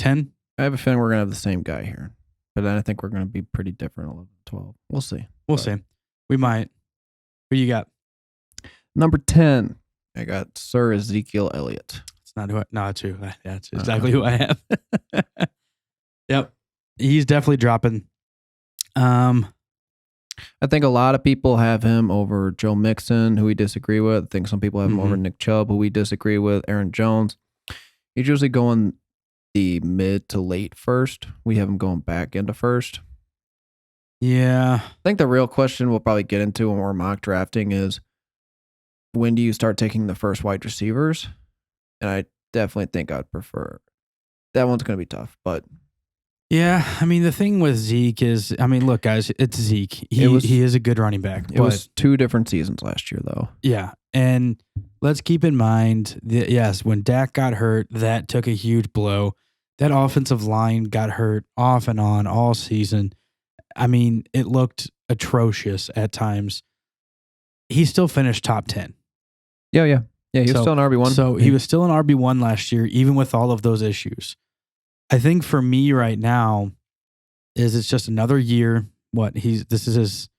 10? I have a feeling we're going to have the same guy here. But then I think we're going to be pretty different 11, 12. We'll see. We'll see. We might. Who you got? Number 10, I got Sir Ezekiel Elliott. It's not who I... No, it's who. That's exactly who I have. Yep. He's definitely dropping. I think a lot of people have him over Joe Mixon, who we disagree with. I think some people have him over Nick Chubb, who we disagree with. Aaron Jones. He's usually going the mid to late first. We have him going back into first. Yeah. I think the real question we'll probably get into when we're mock drafting is, when do you start taking the first wide receivers? And I definitely think I'd prefer. That one's going to be tough, but... Yeah, I mean, the thing with Zeke is, I mean, look, guys, it's Zeke. He is a good running back. It was 2 different seasons last year, though. Yeah, and let's keep in mind that, yes, when Dak got hurt, that took a huge blow. That offensive line got hurt off and on all season. I mean, it looked atrocious at times. He still finished top 10. Yeah, he was still an RB1. So he was still an RB1 last year, even with all of those issues. I think for me right now is it's just another year. This is his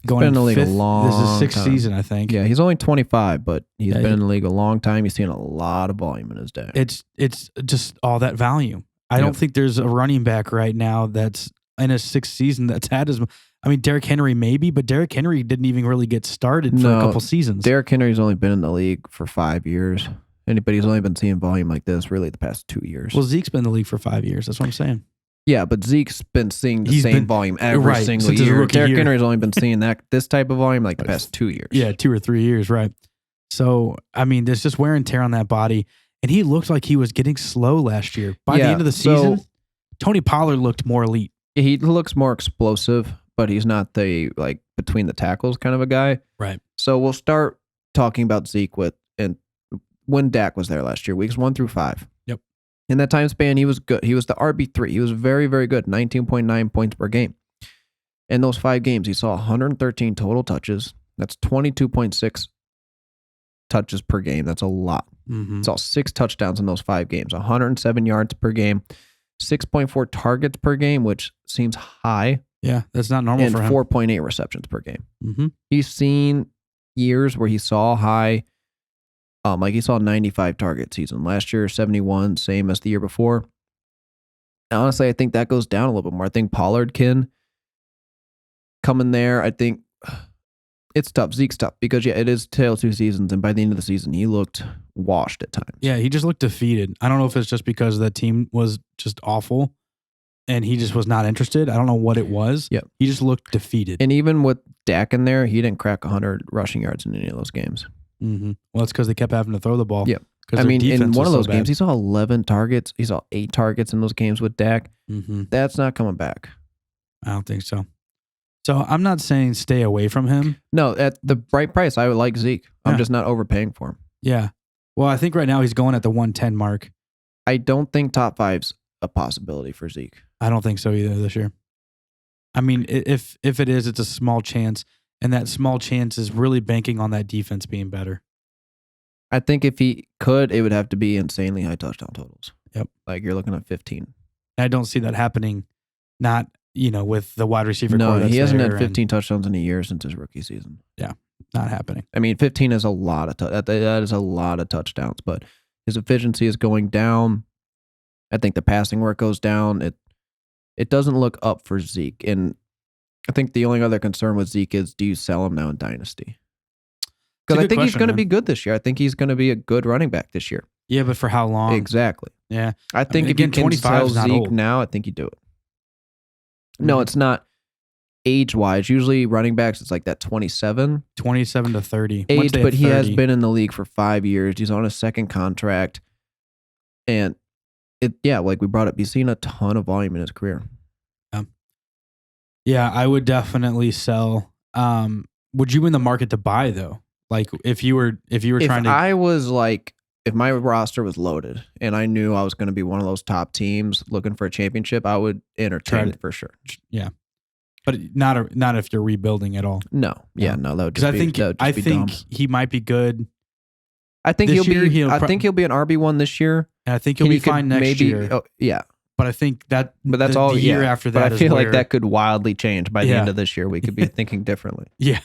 going been in the league a long This is sixth time. season, I think. Yeah, he's only 25, but he's been in the league a long time. He's seen a lot of volume in his day. It's just all that value. I don't think there's a running back right now that's in his 6th season that's had as... I mean, Derrick Henry maybe, but Derrick Henry didn't even really get started for a couple seasons. Derrick Henry's only been in the league for 5 years. Anybody's only been seeing volume like this really the past 2 years. Well, Zeke's been in the league for 5 years. That's what I'm saying. Yeah, but Zeke's been seeing the same volume every single since his year. rookie Derrick year. Henry's only been seeing this type of volume like the past 2 years. Yeah, 2 or 3 years, right. So, I mean, there's just wear and tear on that body. And he looked like he was getting slow last year. By the end of the season, Tony Pollard looked more elite. He looks more explosive, but he's not the between the tackles kind of a guy. Right. So we'll start talking about Zeke when Dak was there last year, weeks 1 through 5. Yep. In that time span, he was good. He was the RB3. He was very, very good. 19.9 points per game. In those 5 games, he saw 113 total touches. That's 22.6 touches per game. That's a lot. Mm-hmm. He saw 6 touchdowns in those 5 games, 107 yards per game, 6.4 targets per game, which seems high. Yeah, that's not normal for him. And 4.8 receptions per game. Mm-hmm. He's seen years where he saw high, he saw 95 target season. Last year, 71, same as the year before. And honestly, I think that goes down a little bit more. I think Pollard can come in there. I think it's tough. Zeke's tough because, it is tail 2 seasons, and by the end of the season, he looked washed at times. Yeah, he just looked defeated. I don't know if it's just because that team was just awful and he just was not interested. I don't know what it was. Yep. He just looked defeated. And even with Dak in there, he didn't crack 100 rushing yards in any of those games. Mm-hmm. Well, it's because they kept having to throw the ball. Yep. I mean, in one of those games, he saw 11 targets. He saw 8 targets in those games with Dak. Mm-hmm. That's not coming back. I don't think so. So I'm not saying stay away from him. No, at the right price, I would like Zeke. I'm just not overpaying for him. Yeah. Well, I think right now he's going at the 110 mark. I don't think top 5's a possibility for Zeke. I don't think so either this year. I mean, if it is, it's a small chance. And that small chance is really banking on that defense being better. I think if he could, it would have to be insanely high touchdown totals. Yep. Like you're looking at 15. I don't see that happening, not, with the wide receiver. No, he hasn't had 15 touchdowns in a year since his rookie season. Yeah, not happening. I mean, 15 is a lot of that is a lot of touchdowns, but his efficiency is going down. I think the passing work goes down. It doesn't look up for Zeke. And I think the only other concern with Zeke is, do you sell him now in Dynasty? Because I think he's going to be good this year. I think he's going to be a good running back this year. Yeah, but for how long? Exactly. Yeah. I think if you can sell Zeke now, I think you do it. No, it's not age-wise. Usually running backs, it's like that 27 to 30. age, but he has been in the league for 5 years. He's on a second contract. And like we brought up, he's seen a ton of volume in his career. Yeah, I would definitely sell. Would you in the market to buy though? Like if you were trying to... I was like, if my roster was loaded and I knew I was going to be one of those top teams looking for a championship, I would entertain it for sure. Yeah. But not if you're rebuilding at all. No. Yeah, no, that would Because just I think dumb. he might be good I think This he'll year, be. I think he'll be an RB1 this year. And I think he'll And be he could fine next year. Oh, yeah, But I think that but that's the, all. the year yeah. after that But I is feel where, like that could wildly change by the Yeah. end of this year. We could be thinking differently. Yeah,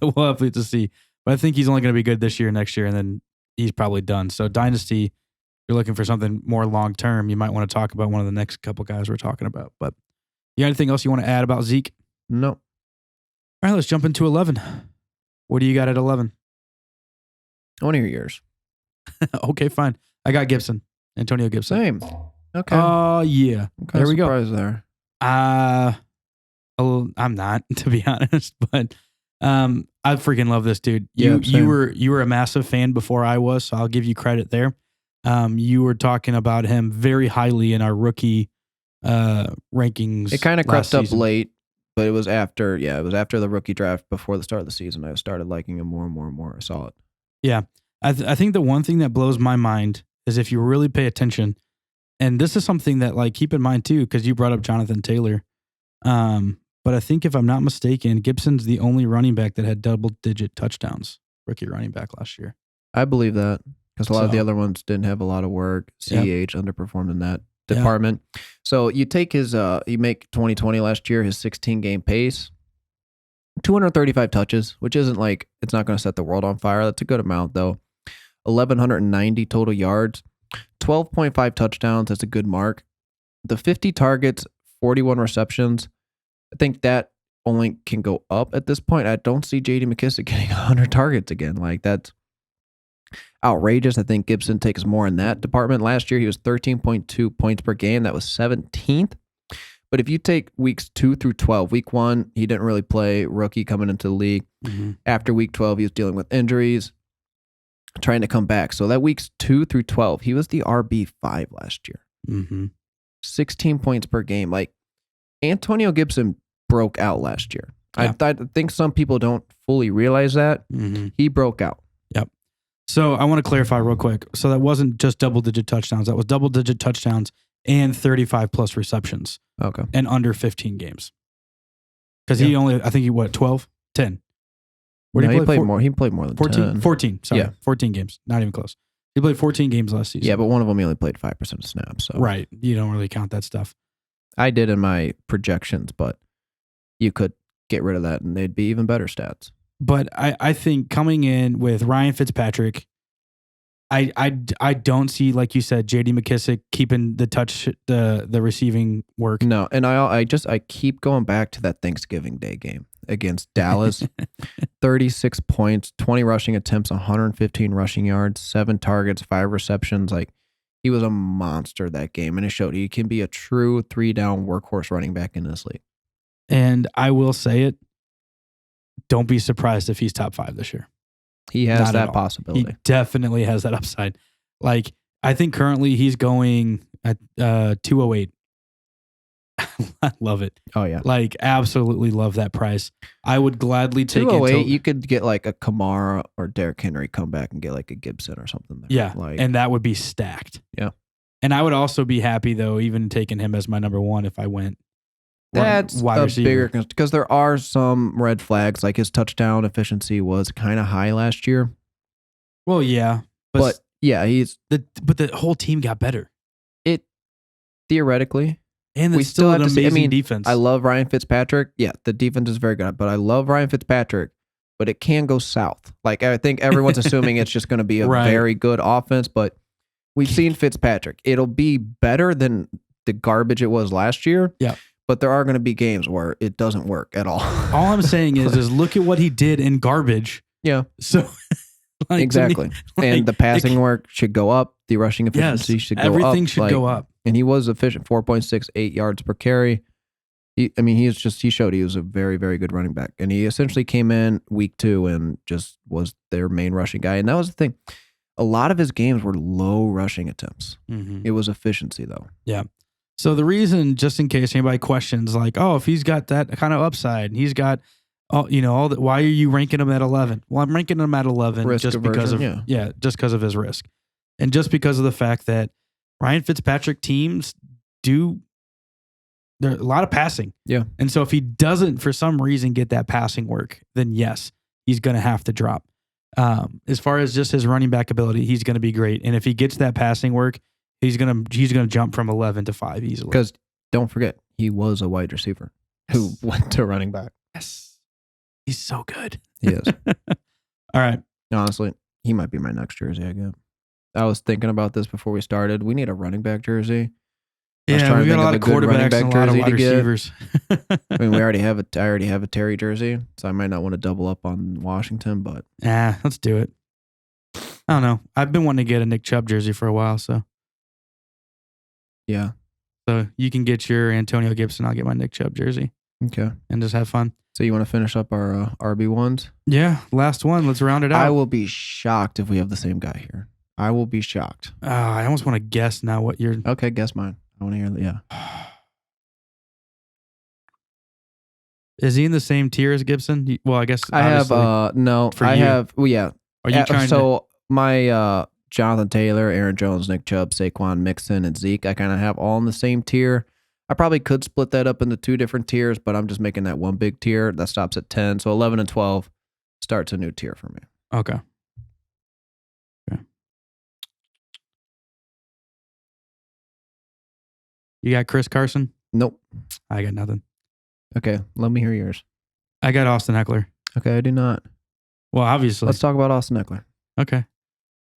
we'll have to see. But I think he's only going to be good this year, next year, and then he's probably done. So Dynasty, if you're looking for something more long term, you might want to talk about one of the next couple guys we're talking about. But you got anything else you want to add about Zeke? No. All right, let's jump into 11. What do you got at 11? I want to hear yours. Okay, fine. I got Gibson, Antonio Gibson. Same. Okay. Yeah. I'm There we go. surprised there. I'm not, to be honest, but I freaking love this dude. Yeah, You same. were a massive fan before I was, so I'll give you credit there. You were talking about him very highly in our rookie rankings. It kind of last crept up season. late, but it was after. Yeah, it was after the rookie draft, before the start of the season. I started liking him more and more and more. I saw it. Yeah. I think the one thing that blows my mind is if you really pay attention, and this is something that, like, keep in mind too, because you brought up Jonathan Taylor. But I think if I'm not mistaken, Gibson's the only running back that had double-digit touchdowns, rookie running back last year. I believe that because a lot of the So- other ones didn't have a lot of work. Yep. CEH underperformed in that Yeah. department. So you take his, you make 2020 last year, his 16-game pace, 235 touches, which isn't like, it's not going to set the world on fire. That's a good amount though. 1,190 total yards, 12.5 touchdowns. That's a good mark. The 50 targets, 41 receptions. I think that only can go up at this point. I don't see J.D. McKissick getting 100 targets again. Like, that's outrageous. I think Gibson takes more in that department. Last year, he was 13.2 points per game. That was 17th. But if you take weeks 2 through 12, week 1, he didn't really play, rookie coming into the league. Mm-hmm. After week 12, he was dealing with injuries, trying to come back. So that weeks 2 through 12, he was the RB5 last year. Mm-hmm. 16 points per game. Like, Antonio Gibson broke out last year. Yeah. I think some people don't fully realize that. Mm-hmm. He broke out. So I want to clarify real quick. So that wasn't just double-digit touchdowns. That was double-digit touchdowns and 35-plus receptions Okay. and under 15 games. Because he only, I think he, 12? 10. Where No, did he play? played more. He played more than 14? 10. 14. Sorry. Yeah. 14 games. Not even close. He played 14 games last season. Yeah, but one of them he only played 5% of snaps. So Right. You don't really count that stuff. I did in my projections, but you could get rid of that and they'd be even better stats. But I think coming in with Ryan Fitzpatrick, I don't see, like you said, J.D. McKissick keeping the receiving work. No, and I keep going back to that Thanksgiving Day game against Dallas. 36 points, 20 rushing attempts, 115 rushing yards, 7 targets, 5 receptions. Like, he was a monster that game, and it showed he can be a true 3-down workhorse running back in this league. And I will say it, don't be surprised if he's top 5 this year. He has Not at that all. possibility. He definitely has that upside. Like, I think currently he's going at 208. I love it. Oh, yeah. Like, absolutely love that price. I would gladly take it. 208, you could get like a Kamara or Derrick Henry, come back and get like a Gibson or something there. Yeah, Like, and that would be stacked. Yeah. And I would also be happy, though, even taking him as my number 1 if I went that's wide a receiver. bigger, because there are some red flags. Like, his touchdown efficiency was kind of high last year. Well, yeah. But yeah, But the whole team got better. it theoretically. And We it's still still an have to see- I amazing mean, defense. I love Ryan Fitzpatrick. Yeah, the defense is very good, but I love Ryan Fitzpatrick, but it can go south. Like, I think everyone's assuming it's just going to be a Right. very good offense, but we've seen Fitzpatrick. It'll be better than the garbage it was last year. Yeah. But there are going to be games where it doesn't work at all. All I'm saying is look at what he did in garbage. Yeah. So like, to me, Exactly. And the passing work should go up. The rushing efficiency should go up. everything should go up. And he was efficient, 4.68 yards per carry. He showed he was a very, very good running back. And he essentially came in week 2 and just was their main rushing guy. And that was the thing. A lot of his games were low rushing attempts. Mm-hmm. It was efficiency, though. So the reason, just in case anybody questions, like, oh, if he's got that kind of upside and he's got, all that, why are you ranking him at 11? Well, I'm ranking him at 11 Risk just because of aversion, just because of his risk, and just because of the fact that Ryan Fitzpatrick teams do there a lot of passing. Yeah. And so if he doesn't for some reason get that passing work, then yes, he's going to have to drop. As far as just his running back ability, he's going to be great. And if he gets that passing work, he's gonna jump from 11 to 5 easily. Because don't forget, he was a wide receiver who went to running back. Yes, he's so good. He is. All right. Honestly, he might be my next jersey I get. I was thinking about this before we started. We need a running back jersey. Yeah, we got a lot of quarterbacks and a lot of wide receivers. I mean, I already have a Terry jersey, so I might not want to double up on Washington, but let's do it. I don't know. I've been wanting to get a Nick Chubb jersey for a while, so yeah. So you can get your Antonio Gibson. I'll get my Nick Chubb jersey. Okay. And just have fun. So you want to finish up our RB1s? Yeah, last one. Let's round it out. I will be shocked if we have the same guy here. I will be shocked. I almost want to guess now what you're... Okay, guess mine. I want to hear that. Yeah. Is he in the same tier as Gibson? Well, I guess I have no. For I you. have yeah. Are you trying to... my Jonathan Taylor, Aaron Jones, Nick Chubb, Saquon, Mixon, and Zeke, I kind of have all in the same tier. I probably could split that up into 2 different tiers, but I'm just making that one big tier that stops at 10. So 11 and 12 starts a new tier for me. Okay. You got Chris Carson? Nope. I got nothing. Okay, let me hear yours. I got Austin Eckler. Okay, I do not. Well, obviously. Let's talk about Austin Eckler. Okay.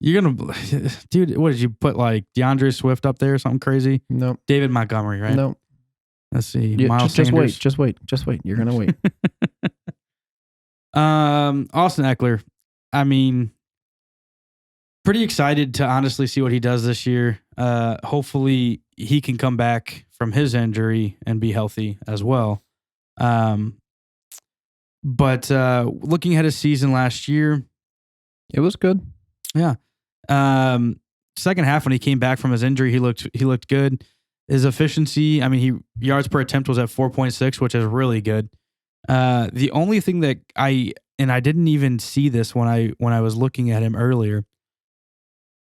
You're going to... Dude, what did you put, like, DeAndre Swift up there or something crazy? Nope. David Montgomery, right? Nope. Let's see. Yeah, Miles just Sanders. Just wait. You're going to wait. Austin Eckler. I mean, pretty excited to honestly see what he does this year. Hopefully he can come back from his injury and be healthy as well. But looking at his season last year, it was good. Yeah. Second half when he came back from his injury, he looked good. His efficiency, I mean, yards per attempt was at 4.6, which is really good. The only thing that I didn't even see this when I was looking at him earlier,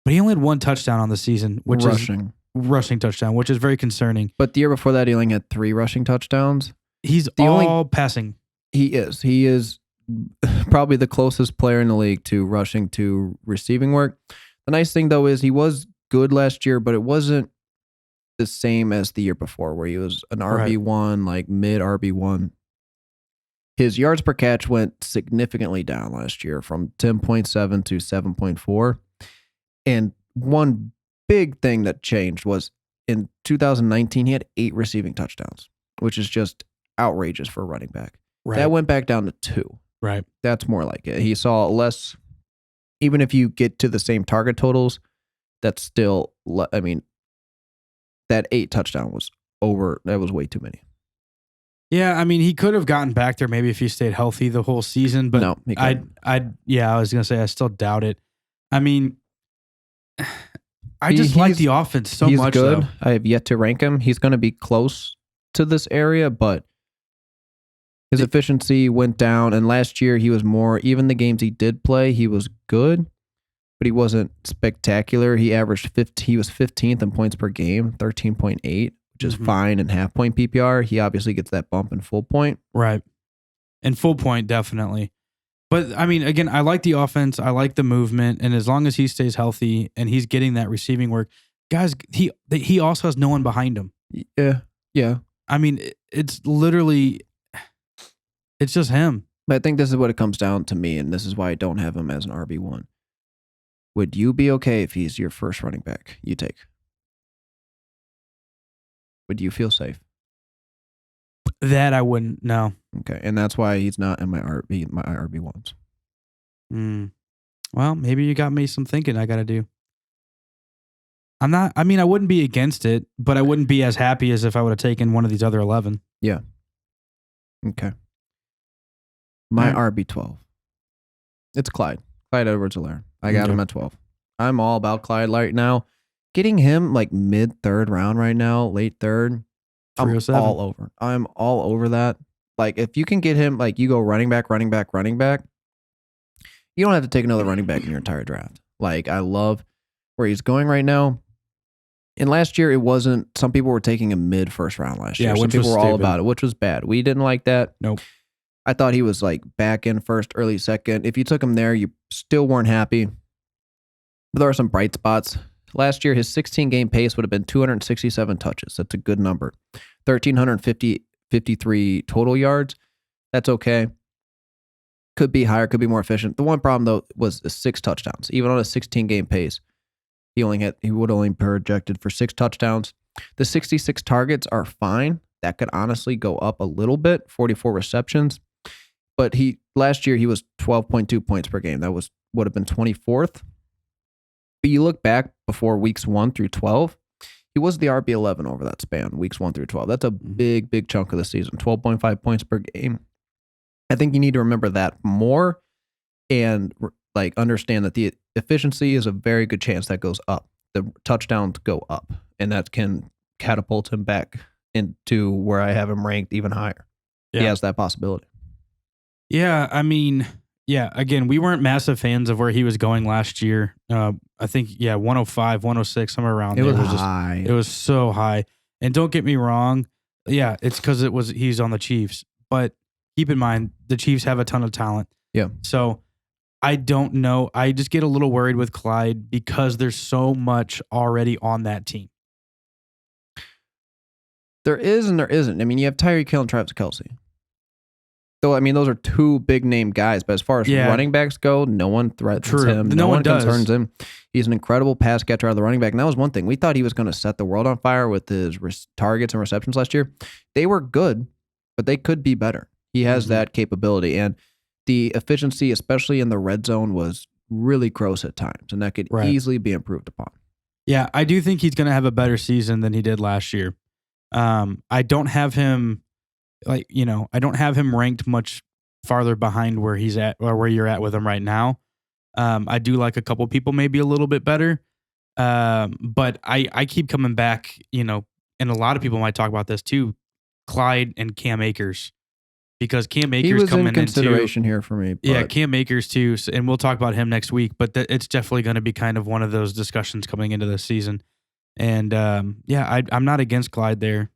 but he only had 1 touchdown on the season, which is rushing touchdown, which is very concerning. But the year before that, he only had 3 rushing touchdowns. He's all passing. He is probably the closest player in the league to rushing to receiving work. The nice thing though is he was good last year, but it wasn't the same as the year before, where he was an RB1, like mid RB1. His yards per catch went significantly down last year from 10.7 to 7.4. And one big thing that changed was in 2019, he had 8 receiving touchdowns, which is just outrageous for a running back. Right. That went back down to 2. Right. That's more like it. He saw less, even if you get to the same target totals, that's still, I mean, that 8 touchdown was over. That was way too many. Yeah, I mean, he could have gotten back there maybe if he stayed healthy the whole season, but no, I was going to say I still doubt it. I mean, I just like the offense so he's much. Good. Though. I have yet to rank him. He's going to be close to this area, but his efficiency went down. And last year he was more, even the games he did play, he was good, but he wasn't spectacular. He averaged he was 15th in points per game, 13.8, which is fine in half point PPR. He obviously gets that bump in full point. Right. In full point, definitely. But I mean, again, I like the offense. I like the movement. And as long as he stays healthy and he's getting that receiving work, guys, he also has no one behind him. Yeah. Yeah. I mean, it's literally, it's just him. But I think this is what it comes down to me. And this is why I don't have him as an RB1. Would you be okay if he's your first running back you take? Would you feel safe? That I wouldn't. No. Okay, and that's why he's not in my RB1s. Well, maybe you got me some thinking I got to do. I'm not. I mean, I wouldn't be against it, but I wouldn't be as happy as if I would have taken one of these other 11. Yeah. Okay. My RB12. It's Clyde Edwards-Helaire. I got him at 12. I'm all about Clyde right now. Getting him like mid 3rd round right now, late 3rd. I'm all over. I'm all over that. Like, if you can get him, like, you go running back. You don't have to take another running back in your entire draft. Like, I love where he's going right now. And last year, it wasn't, some people were taking him mid 1st round last year. Some people were all about it, which was bad. We didn't like that. Nope. I thought he was like back in first, early second. If you took him there, you still weren't happy. But there are some bright spots. Last year, his 16-game pace would have been 267 touches. That's a good number. 1,353 total yards. That's okay. Could be higher, could be more efficient. The one problem, though, was the 6 touchdowns. Even on a 16-game pace, he would only projected for 6 touchdowns. The 66 targets are fine. That could honestly go up a little bit, 44 receptions. But last year, he was 12.2 points per game. That would have been 24th. But you look back before weeks 1 through 12, he was the RB11 over that span, weeks 1 through 12. That's a big, big chunk of the season, 12.5 points per game. I think you need to remember that more and like understand that the efficiency is a very good chance that goes up. The touchdowns go up, and that can catapult him back into where I have him ranked even higher. Yeah. He has that possibility. Yeah, I mean, yeah, again, we weren't massive fans of where he was going last year. I think, 105, 106, somewhere around there. It was high. It was so high. And don't get me wrong, yeah, it's because he's on the Chiefs. But keep in mind, the Chiefs have a ton of talent. Yeah. So I don't know. I just get a little worried with Clyde because there's so much already on that team. There is and there isn't. I mean, you have Tyreek Hill and Travis Kelce. So, I mean, those are 2 big-name guys. But as far as running backs go, no one threatens him. No one concerns him. He's an incredible pass catcher out of the running back. And that was one thing. We thought he was going to set the world on fire with his targets and receptions last year. They were good, but they could be better. He has that capability. And the efficiency, especially in the red zone, was really gross at times. And that could easily be improved upon. Yeah, I do think he's going to have a better season than he did last year. I don't have him... I don't have him ranked much farther behind where he's at or where you're at with him right now. I do like a couple people maybe a little bit better. But I keep coming back, and a lot of people might talk about this too, Clyde and Cam Akers. Because Cam Akers he was coming in consideration here for me. Yeah, Cam Akers too, and we'll talk about him next week, but it's definitely going to be kind of one of those discussions coming into this season. And I'm not against Clyde there.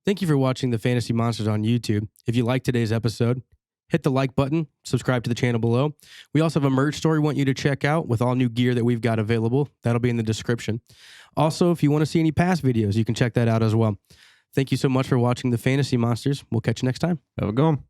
Thank you for watching the Fantasy Monsters on YouTube. If you liked today's episode, hit the like button, subscribe to the channel below. We also have a merch store we want you to check out with all new gear that we've got available. That'll be in the description. Also, if you want to see any past videos, you can check that out as well. Thank you so much for watching the Fantasy Monsters. We'll catch you next time. Have a good one.